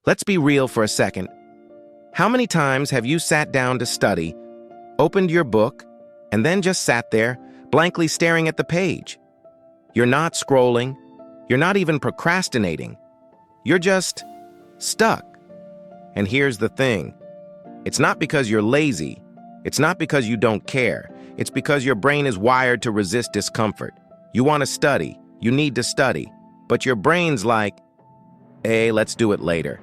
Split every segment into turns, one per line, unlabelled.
Let's be real for a second. How many times have you sat down to study, opened your book, and then just sat there, blankly staring at the page? You're not scrolling. You're not even procrastinating. You're just stuck. And here's the thing. It's not because you're lazy. It's not because you don't care. It's because your brain is wired to resist discomfort. You want to study. You need to study. But your brain's like, hey, let's do it later.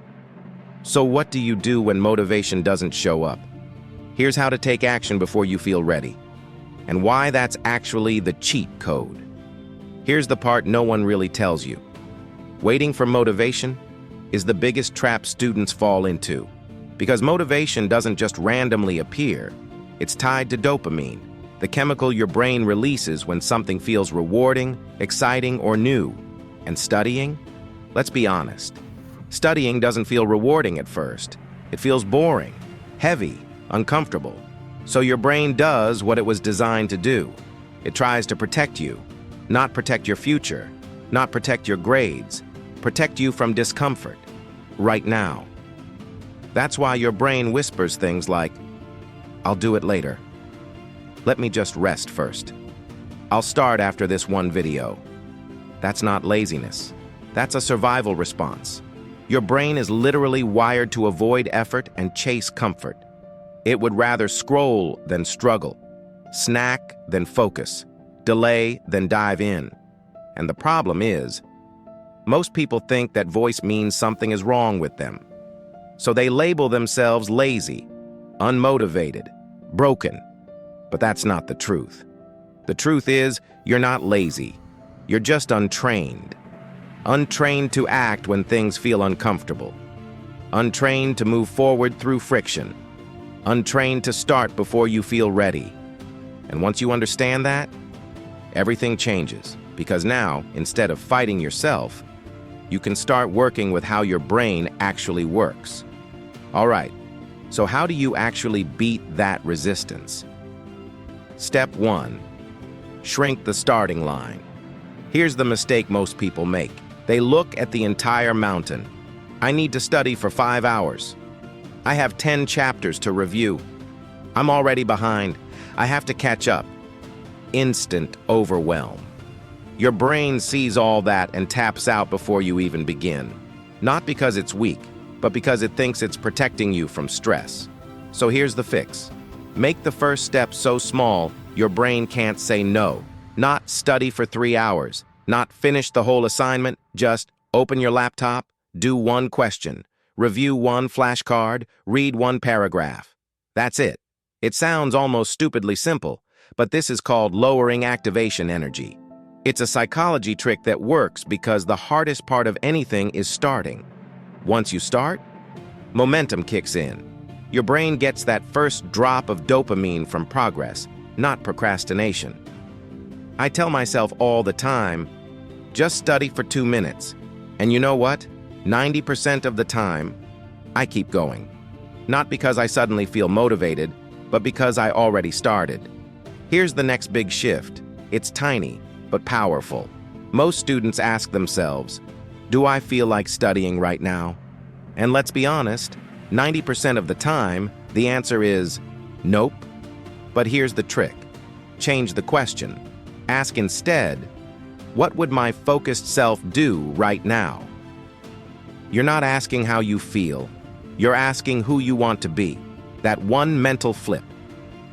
So what do you do when motivation doesn't show up? Here's how to take action before you feel ready, and why that's actually the cheat code. Here's the part no one really tells you. Waiting for motivation is the biggest trap students fall into, because motivation doesn't just randomly appear. It's tied to dopamine, the chemical your brain releases when something feels rewarding, exciting, or new. And studying? Let's be honest. Studying doesn't feel rewarding at first. It feels boring, heavy, uncomfortable. So your brain does what it was designed to do. It tries to protect you, not protect your future, not protect your grades, protect you from discomfort, right now. That's why your brain whispers things like, I'll do it later. Let me just rest first. I'll start after this one video. That's not laziness. That's a survival response. Your brain is literally wired to avoid effort and chase comfort. It would rather scroll than struggle, snack than focus, delay than dive in. And the problem is, most people think that voice means something is wrong with them. So they label themselves lazy, unmotivated, broken. But that's not the truth. The truth is, you're not lazy. You're just untrained. Untrained to act when things feel uncomfortable. Untrained to move forward through friction. Untrained to start before you feel ready. And once you understand that, everything changes. Because now, instead of fighting yourself, you can start working with how your brain actually works. All right, so how do you actually beat that resistance? Step 1. Shrink the starting line. Here's the mistake most people make. They look at the entire mountain. I need to study for 5 hours. I have 10 chapters to review. I'm already behind. I have to catch up. Instant overwhelm. Your brain sees all that and taps out before you even begin. Not because it's weak, but because it thinks it's protecting you from stress. So here's the fix. Make the first step so small, your brain can't say no. Not study for 3 hours. Not finish the whole assignment, just open your laptop, do one question, review one flashcard, read one paragraph. That's it. It sounds almost stupidly simple, but this is called lowering activation energy. It's a psychology trick that works because the hardest part of anything is starting. Once you start, momentum kicks in. Your brain gets that first drop of dopamine from progress, not procrastination. I tell myself all the time, just study for 2 minutes. And you know what? 90% of the time, I keep going. Not because I suddenly feel motivated, but because I already started. Here's the next big shift. It's tiny, but powerful. Most students ask themselves, do I feel like studying right now? And let's be honest, 90% of the time, the answer is nope. But here's the trick. Change the question. Ask instead, what would my focused self do right now? You're not asking how you feel. You're asking who you want to be. That one mental flip.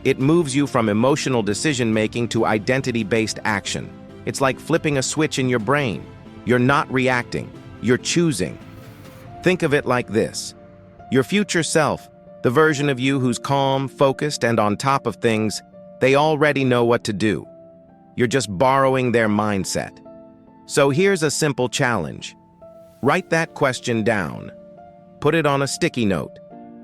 It moves you from emotional decision-making to identity-based action. It's like flipping a switch in your brain. You're not reacting. You're choosing. Think of it like this. Your future self, the version of you who's calm, focused, and on top of things, they already know what to do. You're just borrowing their mindset. So here's a simple challenge. Write that question down. Put it on a sticky note.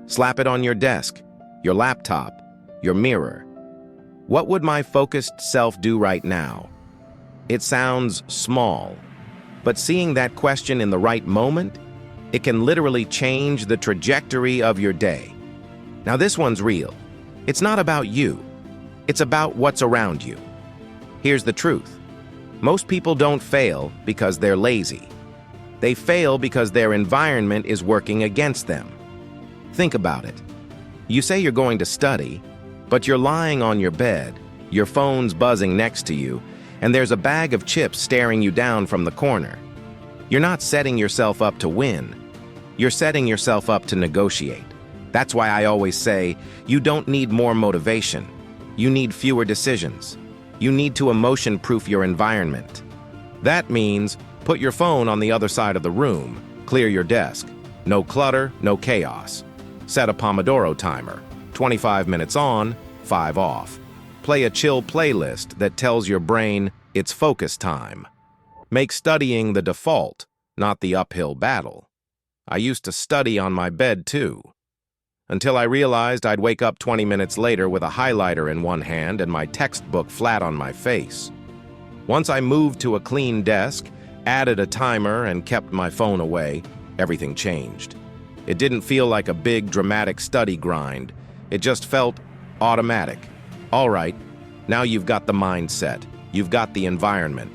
Slap it on your desk, your laptop, your mirror. What would my focused self do right now? It sounds small, but seeing that question in the right moment, it can literally change the trajectory of your day. Now this one's real. It's not about you. It's about what's around you. Here's the truth. Most people don't fail because they're lazy. They fail because their environment is working against them. Think about it. You say you're going to study, but you're lying on your bed, your phone's buzzing next to you, and there's a bag of chips staring you down from the corner. You're not setting yourself up to win. You're setting yourself up to negotiate. That's why I always say, you don't need more motivation. You need fewer decisions. You need to emotion-proof your environment. That means put your phone on the other side of the room, clear your desk. No clutter, no chaos. Set a Pomodoro timer, 25 minutes on, 5 off. Play a chill playlist that tells your brain it's focus time. Make studying the default, not the uphill battle. I used to study on my bed too, until I realized I'd wake up 20 minutes later with a highlighter in one hand and my textbook flat on my face. Once I moved to a clean desk, added a timer, and kept my phone away, everything changed. It didn't feel like a big, dramatic study grind. It just felt automatic. All right, now you've got the mindset. You've got the environment.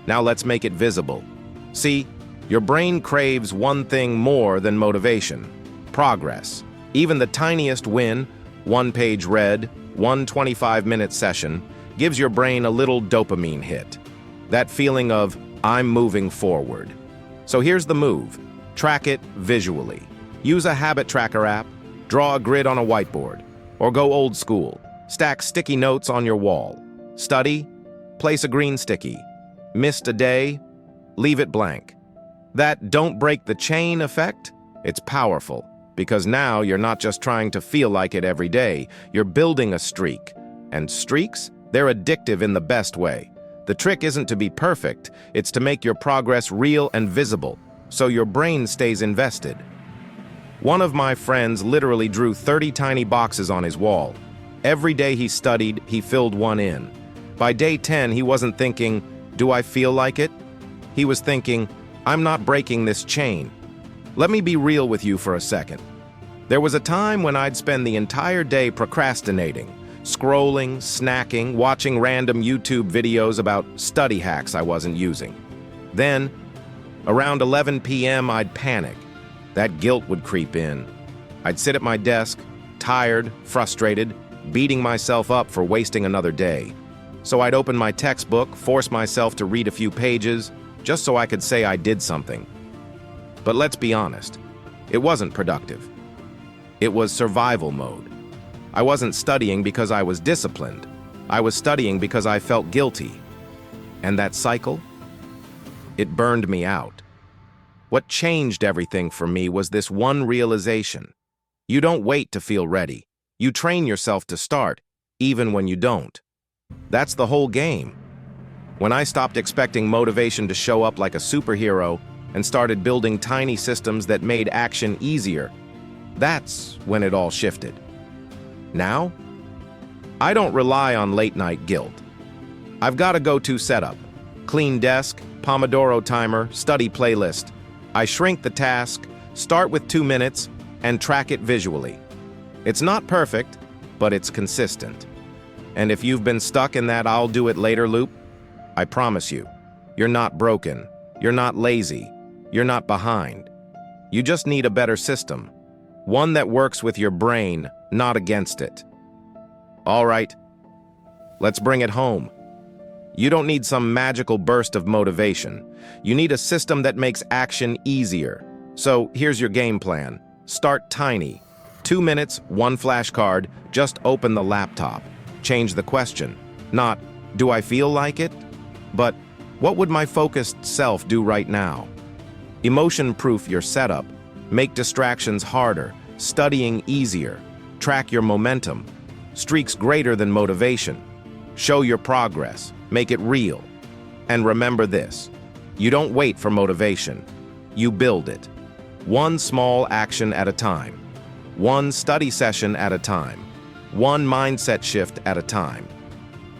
Now let's make it visible. See, your brain craves one thing more than motivation: progress. Even the tiniest win, 1 page read, 1 25-minute session, gives your brain a little dopamine hit. That feeling of, I'm moving forward. So here's the move. Track it visually. Use a habit tracker app, draw a grid on a whiteboard, or go old school. Stack sticky notes on your wall. Study, place a green sticky. Missed a day, leave it blank. That don't break the chain effect, it's powerful, because now you're not just trying to feel like it every day, you're building a streak. And streaks, they're addictive in the best way. The trick isn't to be perfect, it's to make your progress real and visible, so your brain stays invested. One of my friends literally drew 30 tiny boxes on his wall. Every day he studied, he filled one in. By day 10, he wasn't thinking, do I feel like it? He was thinking, I'm not breaking this chain. Let me be real with you for a second. There was a time when I'd spend the entire day procrastinating, scrolling, snacking, watching random YouTube videos about study hacks I wasn't using. Then, around 11 p.m., I'd panic. That guilt would creep in. I'd sit at my desk, tired, frustrated, beating myself up for wasting another day. So I'd open my textbook, force myself to read a few pages, just so I could say I did something. But let's be honest, it wasn't productive. It was survival mode. I wasn't studying because I was disciplined. I was studying because I felt guilty. And that cycle? It burned me out. What changed everything for me was this one realization. You don't wait to feel ready. You train yourself to start, even when you don't. That's the whole game. When I stopped expecting motivation to show up like a superhero and started building tiny systems that made action easier, that's when it all shifted. Now, I don't rely on late-night guilt. I've got a go-to setup: clean desk, Pomodoro timer, study playlist. I shrink the task, start with 2 minutes, and track it visually. It's not perfect, but it's consistent. And if you've been stuck in that I'll do it later loop, I promise you, you're not broken, you're not lazy, you're not behind. You just need a better system, one that works with your brain, not against it. All right, let's bring it home. You don't need some magical burst of motivation. You need a system that makes action easier. So here's your game plan. Start tiny. 2 minutes, 1 flashcard, just open the laptop. Change the question. Not, do I feel like it? But, what would my focused self do right now? Emotion-proof your setup. Make distractions harder, studying easier. Track your momentum. Streaks greater than motivation. Show your progress. Make it real. And remember this: you don't wait for motivation. You build it. One small action at a time. One study session at a time. One mindset shift at a time.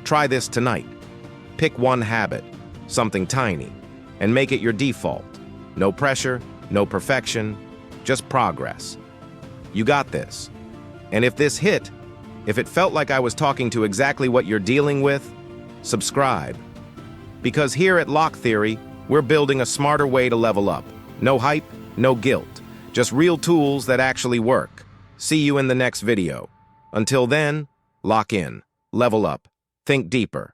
Try this tonight. Pick one habit, something tiny, and make it your default. No pressure, no perfection, just progress. You got this. And if this hit, if it felt like I was talking to exactly what you're dealing with, subscribe. Because here at Lock Theory, we're building a smarter way to level up. No hype, no guilt. Just real tools that actually work. See you in the next video. Until then, lock in, level up, think deeper.